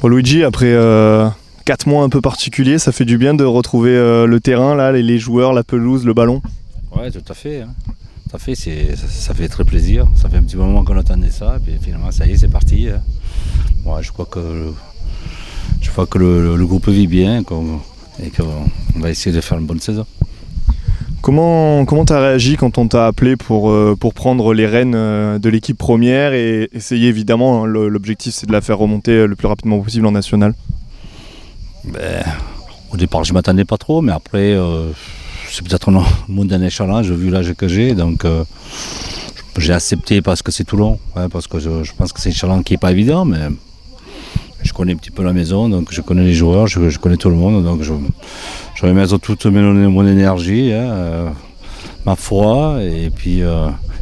Bon, Luigi, après 4 mois un peu particuliers, ça fait du bien de retrouver le terrain, là, les joueurs, la pelouse, le ballon. Ouais, tout à fait. Hein. Tout à fait, ça fait très plaisir. Ça fait un petit moment qu'on attendait ça, et puis finalement, ça y est, c'est parti. Hein. Ouais, je crois que le groupe vit bien et qu'on va essayer de faire une bonne saison. Comment t'as réagi quand on t'a appelé pour prendre les rênes de l'équipe première et essayer évidemment, hein, l'objectif c'est de la faire remonter le plus rapidement possible en national? Au départ je ne m'attendais pas trop, mais après c'est peut-être mon dernier challenge vu l'âge que j'ai, donc j'ai accepté parce que c'est Toulon, ouais, parce que je pense que c'est un challenge qui n'est pas évident, mais je connais un petit peu la maison, donc je connais les joueurs, je connais tout le monde, donc je vais mettre toute mon énergie, hein, ma foi, et puis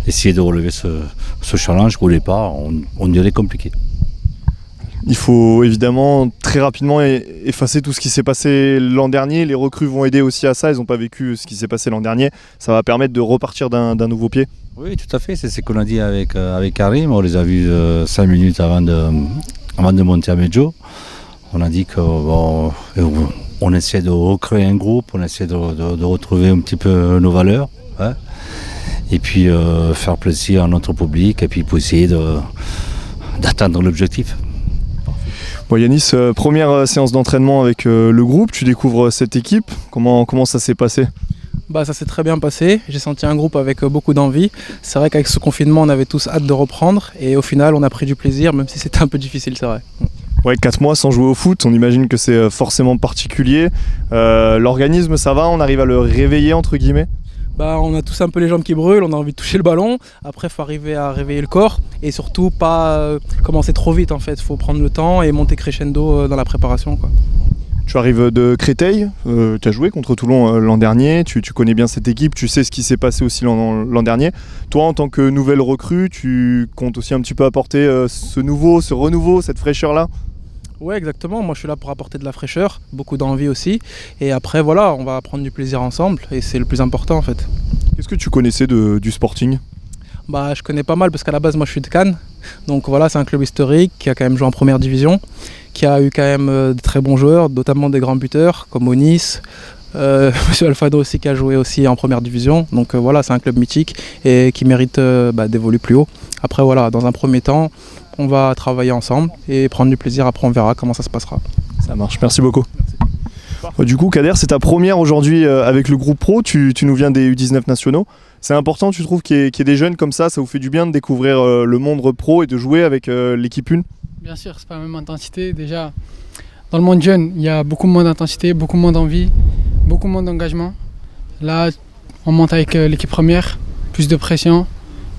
essayer de relever ce challenge qu'au départ, on dirait compliqué. Il faut évidemment très rapidement effacer tout ce qui s'est passé l'an dernier. Les recrues vont aider aussi à ça, ils n'ont pas vécu ce qui s'est passé l'an dernier. Ça va permettre de repartir d'un nouveau pied. Oui, tout à fait, c'est ce qu'on a dit avec Karim, on les a vus 5 minutes avant de monter à Medjo. On a dit qu'on essaie de recréer un groupe, on essaie de retrouver un petit peu nos valeurs, hein, et puis faire plaisir à notre public, et puis pour essayer d'atteindre l'objectif. Bon, Yanis, première séance d'entraînement avec le groupe, tu découvres cette équipe, comment ça s'est passé? Ça s'est très bien passé, j'ai senti un groupe avec beaucoup d'envie. C'est vrai qu'avec ce confinement on avait tous hâte de reprendre et au final on a pris du plaisir même si c'était un peu difficile, c'est vrai. Ouais, 4 mois sans jouer au foot, on imagine que c'est forcément particulier. L'organisme ça va, on arrive à le réveiller entre guillemets? On a tous un peu les jambes qui brûlent, on a envie de toucher le ballon. Après il faut arriver à réveiller le corps et surtout pas commencer trop vite en fait. Il faut prendre le temps et monter crescendo dans la préparation, quoi. Tu arrives de Créteil, tu as joué contre Toulon l'an dernier, tu connais bien cette équipe, tu sais ce qui s'est passé aussi l'an dernier. Toi en tant que nouvelle recrue, tu comptes aussi un petit peu apporter ce renouveau, cette fraîcheur-là? Ouais, exactement, moi je suis là pour apporter de la fraîcheur, beaucoup d'envie aussi. Et après voilà, on va prendre du plaisir ensemble et c'est le plus important en fait. Qu'est-ce que tu connaissais du Sporting? Je connais pas mal parce qu'à la base moi je suis de Cannes. Donc voilà, c'est un club historique qui a quand même joué en première division, qui a eu quand même de très bons joueurs, notamment des grands buteurs comme Onis, Monsieur Alfado aussi qui a joué aussi en première division. Donc voilà, c'est un club mythique et qui mérite d'évoluer plus haut. Après voilà, dans un premier temps, on va travailler ensemble et prendre du plaisir. Après on verra comment ça se passera. Ça marche, merci beaucoup. Merci. Du coup Kader, c'est ta première aujourd'hui avec le groupe pro, tu nous viens des U19 nationaux. C'est important, tu trouves, qu'il y ait des jeunes comme ça vous fait du bien de découvrir le monde pro et de jouer avec l'équipe 1? Bien sûr, c'est pas la même intensité. Déjà, dans le monde jeune, il y a beaucoup moins d'intensité, beaucoup moins d'envie, beaucoup moins d'engagement. Là, on monte avec l'équipe première, plus de pression,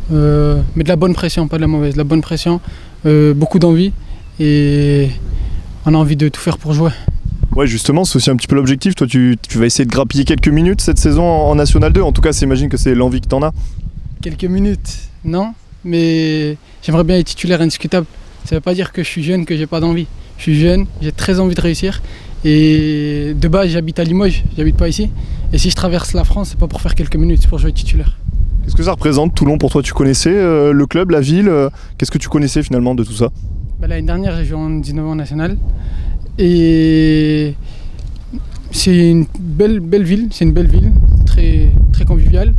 mais de la bonne pression, pas de la mauvaise, de la bonne pression, beaucoup d'envie et on a envie de tout faire pour jouer. Ouais, justement, c'est aussi un petit peu l'objectif. Toi, tu vas essayer de grappiller quelques minutes cette saison en National 2. En tout cas, j'imagine que c'est l'envie que t'en as. Quelques minutes, non, mais j'aimerais bien être titulaire indiscutable. Ça ne veut pas dire que je suis jeune, que j'ai pas d'envie. Je suis jeune, j'ai très envie de réussir. Et de base, j'habite à Limoges, j'habite pas ici. Et si je traverse la France, c'est pas pour faire quelques minutes, c'est pour jouer titulaire. Qu'est-ce que ça représente, Toulon, pour toi? Tu connaissais le club, la ville? Qu'est-ce que tu connaissais finalement de tout ça? L'année dernière, j'ai joué en 19 ans national. Et c'est une belle ville, très, très conviviale.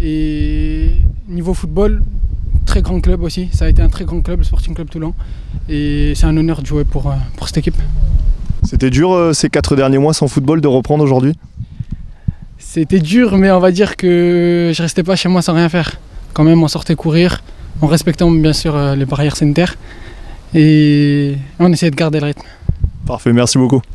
Et niveau football, très grand club aussi. Ça a été un très grand club, le Sporting Club Toulon. Et c'est un honneur de jouer pour cette équipe. C'était dur ces 4 derniers mois sans football de reprendre aujourd'hui? C'était dur, mais on va dire que je restais pas chez moi sans rien faire. Quand même, on sortait courir, en respectant bien sûr les barrières sanitaires. Et on essayait de garder le rythme. Parfait, merci beaucoup.